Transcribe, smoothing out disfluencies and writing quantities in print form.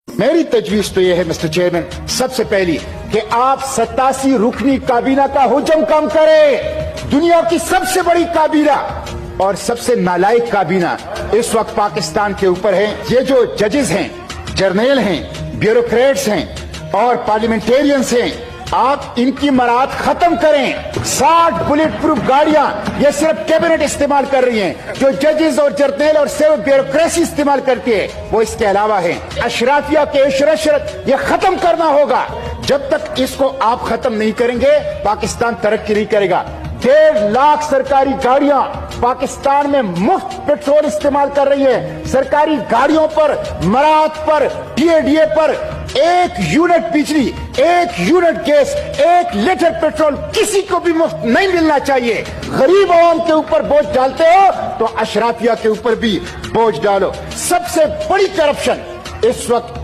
मेरी तजवीज तो यह है मिस्टर चेयरमैन, सबसे पहली कि आप 87 रुकनी काबीना का हुजम कम करें। दुनिया की सबसे बड़ी काबीना और सबसे नालायक काबीना इस वक्त पाकिस्तान के ऊपर है। ये जो जजेस हैं, जर्नल हैं, ब्यूरोक्रेट्स हैं और पार्लियामेंटेरियंस हैं, आप इनकी मराद खत्म करें। 60 बुलेट प्रूफ गाड़ियां ये सिर्फ कैबिनेट इस्तेमाल कर रही हैं, जो जजेस और जर्नल और सिर्फ ब्यूरोक्रेसी इस्तेमाल करती है वो इसके अलावा है। अशराफिया के इशरत ये खत्म करना होगा। जब तक इसको आप खत्म नहीं करेंगे पाकिस्तान तरक्की नहीं करेगा। 1.5 लाख सरकारी गाड़ियां पाकिस्तान में मुफ्त पेट्रोल इस्तेमाल कर रही है। सरकारी गाड़ियों पर, मराद पर, डीए पर 1 यूनिट बिजली, 1 यूनिट गैस, 1 लीटर पेट्रोल किसी को भी मुफ्त नहीं मिलना चाहिए। गरीब आवाम के ऊपर बोझ डालते हो तो अशराफिया के ऊपर भी बोझ डालो। सबसे बड़ी करप्शन इस वक्त